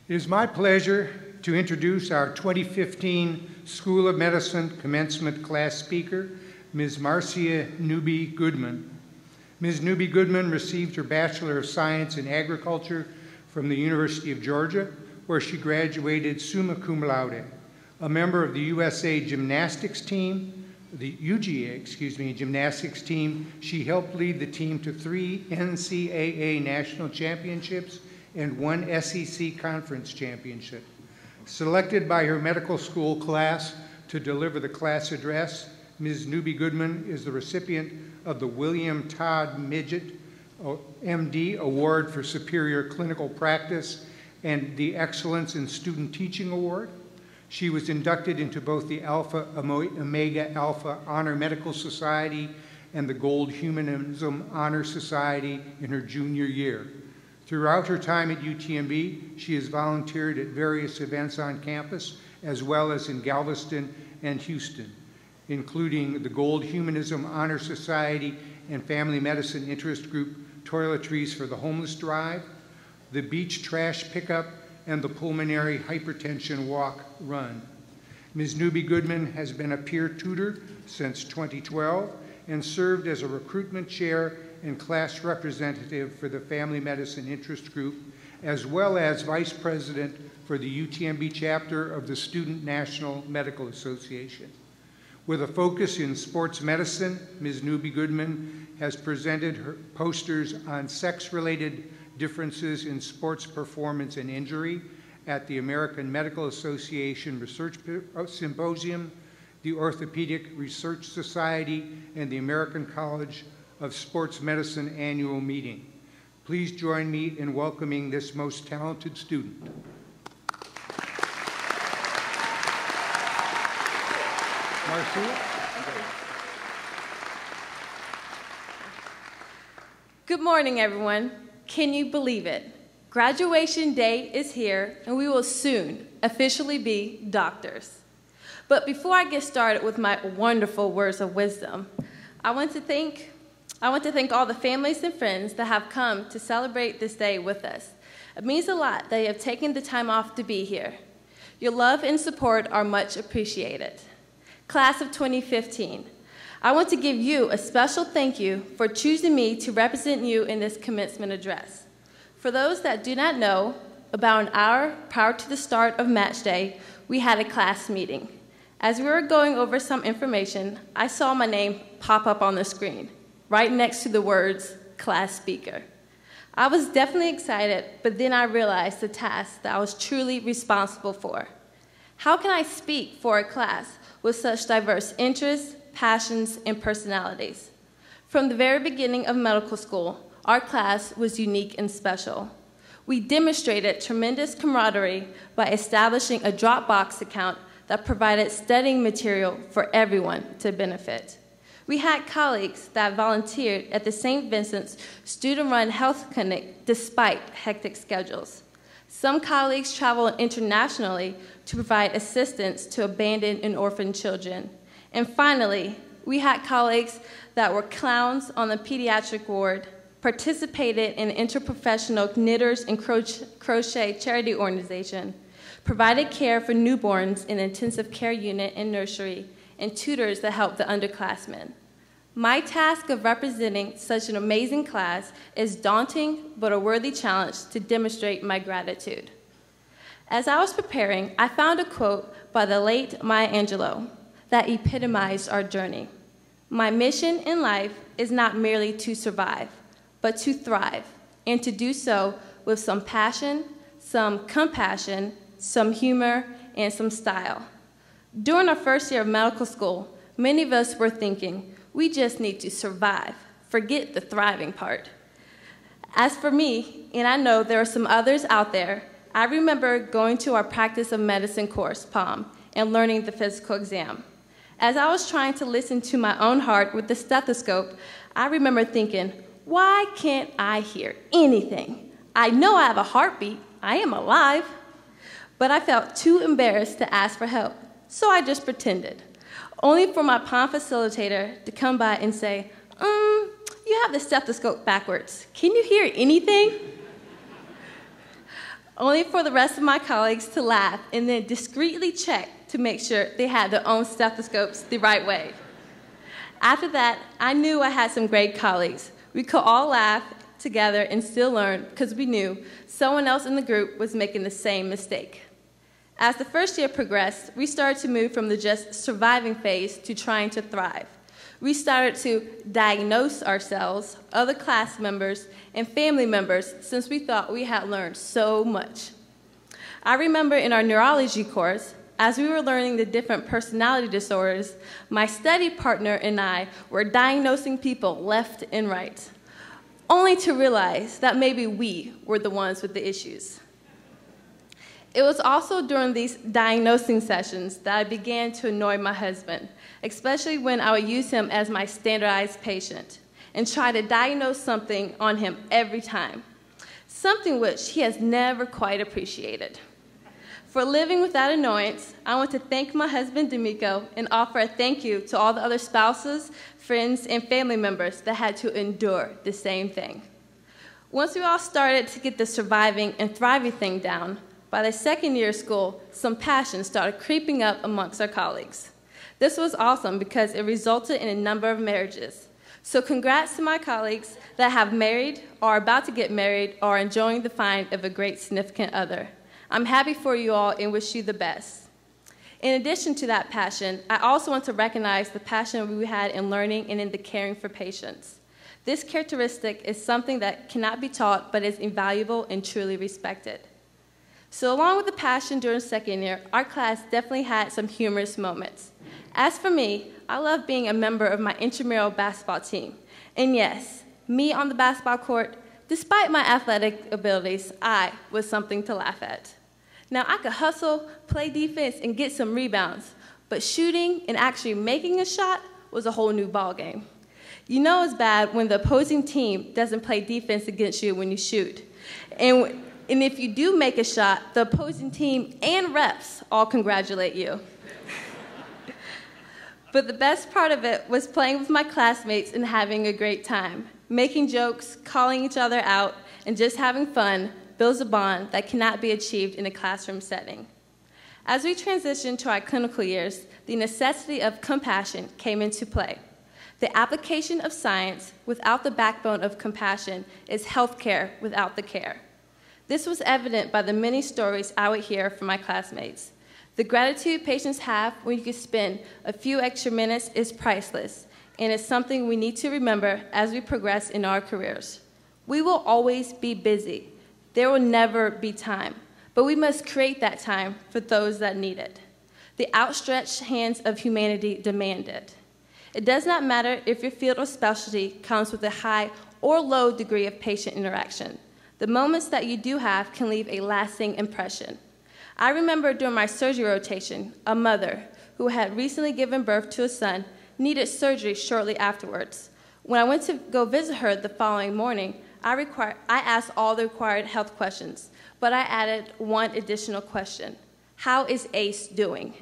It is my pleasure to introduce our 2015 School of Medicine Commencement class speaker, Ms. Marcia Newby Goodman. Ms. Newby Goodman received her Bachelor of Science in Agriculture from the University of Georgia, where she graduated summa cum laude. A member of the USA Gymnastics team, the UGA, gymnastics team, she helped lead the team to 3 NCAA national championships and 1 SEC conference championship. Selected by her medical school class to deliver the class address, Ms. Newby Goodman is the recipient of the William Todd Midget, MD Award for Superior Clinical Practice and the Excellence in Student Teaching Award. She was inducted into both the Alpha Omega Alpha Honor Medical Society and the Gold Humanism Honor Society in her junior year. Throughout her time at UTMB, she has volunteered at various events on campus, as well as in Galveston and Houston, including the Gold Humanism Honor Society and Family Medicine Interest Group Toiletries for the Homeless Drive, the Beach Trash Pickup, and the Pulmonary Hypertension Walk Run. Ms. Newby Goodman has been a peer tutor since 2012 and served as a recruitment chair and class representative for the Family Medicine Interest Group, as well as vice president for the UTMB chapter of the Student National Medical Association. With a focus in sports medicine, Ms. Newby Goodman has presented her posters on sex-related differences in sports performance and injury at the American Medical Association Research Symposium, the Orthopedic Research Society, and the American College of Sports Medicine annual meeting. Please join me in welcoming this most talented student. Marcia? Good morning, everyone. Can you believe it? Graduation day is here, and we will soon officially be doctors. But before I get started with my wonderful words of wisdom, I want to thank all the families and friends that have come to celebrate this day with us. It means a lot that you have taken the time off to be here. Your love and support are much appreciated. Class of 2015, I want to give you a special thank you for choosing me to represent you in this commencement address. For those that do not know, about an hour prior to the start of match day, we had a class meeting. As we were going over some information, I saw my name pop up on the screen, right next to the words, class speaker. I was definitely excited, but then I realized the task that I was truly responsible for. How can I speak for a class with such diverse interests, passions, and personalities? From the very beginning of medical school, our class was unique and special. We demonstrated tremendous camaraderie by establishing a Dropbox account that provided studying material for everyone to benefit. We had colleagues that volunteered at the St. Vincent's student-run health clinic despite hectic schedules. Some colleagues traveled internationally to provide assistance to abandoned and orphaned children. And finally, we had colleagues that were clowns on the pediatric ward, participated in an interprofessional knitters and crochet charity organization, provided care for newborns in intensive care unit and nursery, and tutors that helped the underclassmen. My task of representing such an amazing class is daunting, but a worthy challenge to demonstrate my gratitude. As I was preparing, I found a quote by the late Maya Angelou that epitomized our journey. My mission in life is not merely to survive, but to thrive, and to do so with some passion, some compassion, some humor, and some style. During our first year of medical school, many of us were thinking, we just need to survive, forget the thriving part. As for me, and I know there are some others out there, I remember going to our practice of medicine course, POM, and learning the physical exam. As I was trying to listen to my own heart with the stethoscope, I remember thinking, why can't I hear anything? I know I have a heartbeat, I am alive. But I felt too embarrassed to ask for help, so I just pretended, only for my POM facilitator to come by and say, you have the stethoscope backwards. Can you hear anything? only for the rest of my colleagues to laugh and then discreetly check to make sure they had their own stethoscopes the right way. After that, I knew I had some great colleagues. We could all laugh together and still learn because we knew someone else in the group was making the same mistake. As the first year progressed, we started to move from the just surviving phase to trying to thrive. We started to diagnose ourselves, other class members, and family members since we thought we had learned so much. I remember in our neurology course, as we were learning the different personality disorders, my study partner and I were diagnosing people left and right, only to realize that maybe we were the ones with the issues. It was also during these diagnosing sessions that I began to annoy my husband, especially when I would use him as my standardized patient and try to diagnose something on him every time, something which he has never quite appreciated. For living with that annoyance, I want to thank my husband, D'Amico, and offer a thank you to all the other spouses, friends, and family members that had to endure the same thing. Once we all started to get the surviving and thriving thing down, by the second year of school, some passion started creeping up amongst our colleagues. This was awesome because it resulted in a number of marriages. So congrats to my colleagues that have married, or are about to get married, or are enjoying the find of a great significant other. I'm happy for you all and wish you the best. In addition to that passion, I also want to recognize the passion we had in learning and in the caring for patients. This characteristic is something that cannot be taught but is invaluable and truly respected. So along with the passion during second year, our class definitely had some humorous moments. As for me, I love being a member of my intramural basketball team. And yes, me on the basketball court, despite my athletic abilities, I was something to laugh at. Now, I could hustle, play defense, and get some rebounds, but shooting and actually making a shot was a whole new ballgame. You know it's bad when the opposing team doesn't play defense against you when you shoot. And if you do make a shot, the opposing team and refs all congratulate you. But the best part of it was playing with my classmates and having a great time. Making jokes, calling each other out, and just having fun builds a bond that cannot be achieved in a classroom setting. As we transitioned to our clinical years, the necessity of compassion came into play. The application of science without the backbone of compassion is healthcare without the care. This was evident by the many stories I would hear from my classmates. The gratitude patients have when you can spend a few extra minutes is priceless, and it's something we need to remember as we progress in our careers. We will always be busy. There will never be time, but we must create that time for those that need it. The outstretched hands of humanity demand it. It does not matter if your field or specialty comes with a high or low degree of patient interaction. The moments that you do have can leave a lasting impression. I remember during my surgery rotation, a mother who had recently given birth to a son needed surgery shortly afterwards. When I went to go visit her the following morning, I asked all the required health questions, but I added one additional question. How is Ace doing?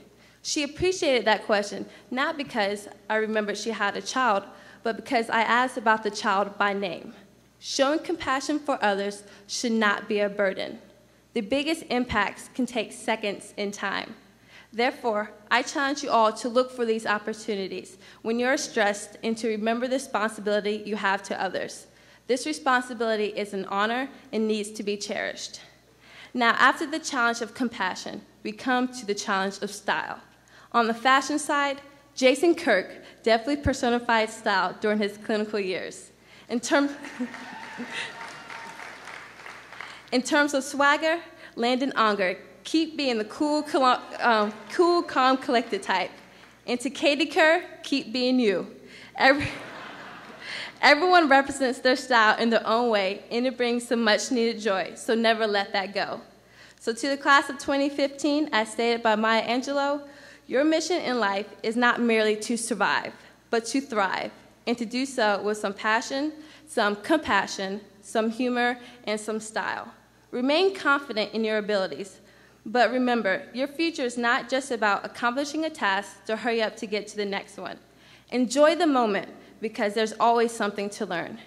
She appreciated that question, not because I remembered she had a child, but because I asked about the child by name. Showing compassion for others should not be a burden. The biggest impacts can take seconds in time. Therefore, I challenge you all to look for these opportunities when you're stressed and to remember the responsibility you have to others. This responsibility is an honor and needs to be cherished. Now, after the challenge of compassion, we come to the challenge of style. On the fashion side, Jason Kirk definitely personified style during his clinical years. In terms of swagger, Landon Unger, keep being the cool, calm, collected type. And to Katie Kerr, keep being you. Everyone represents their style in their own way, and it brings some much-needed joy, so never let that go. So to the class of 2015, as stated by Maya Angelou, your mission in life is not merely to survive, but to thrive, and to do so with some passion, some compassion, some humor, and some style. Remain confident in your abilities, but remember, your future is not just about accomplishing a task to hurry up to get to the next one. Enjoy the moment, because there's always something to learn.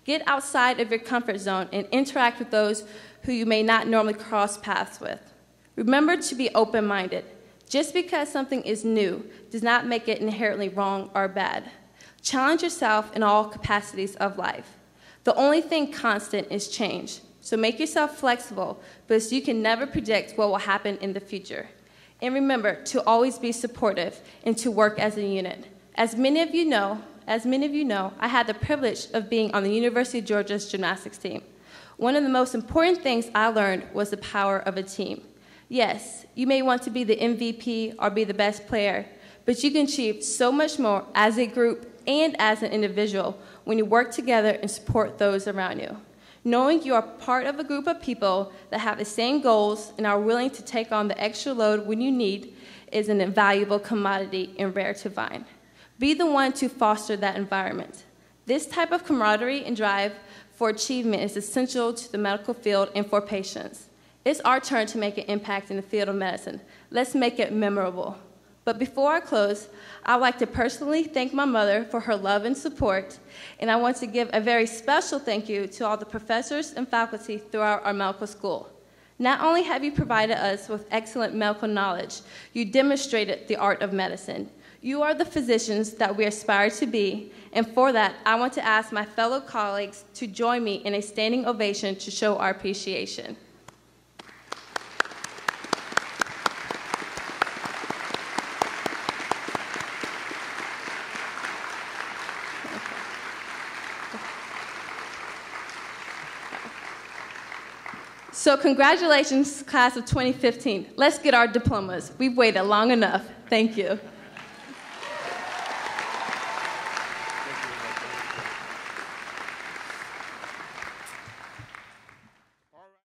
Get outside of your comfort zone and interact with those who you may not normally cross paths with. Remember to be open-minded. Just because something is new does not make it inherently wrong or bad. Challenge yourself in all capacities of life. The only thing constant is change. So make yourself flexible, because you can never predict what will happen in the future. And remember to always be supportive and to work as a unit. As many of you know, I had the privilege of being on the University of Georgia's gymnastics team. One of the most important things I learned was the power of a team. Yes, you may want to be the MVP or be the best player, but you can achieve so much more as a group and as an individual when you work together and support those around you. Knowing you are part of a group of people that have the same goals and are willing to take on the extra load when you need is an invaluable commodity and rare to find. Be the one to foster that environment. This type of camaraderie and drive for achievement is essential to the medical field and for patients. It's our turn to make an impact in the field of medicine. Let's make it memorable. But before I close, I'd like to personally thank my mother for her love and support, and I want to give a very special thank you to all the professors and faculty throughout our medical school. Not only have you provided us with excellent medical knowledge, you demonstrated the art of medicine. You are the physicians that we aspire to be, and for that, I want to ask my fellow colleagues to join me in a standing ovation to show our appreciation. So congratulations, class of 2015. Let's get our diplomas. We've waited long enough. Thank you.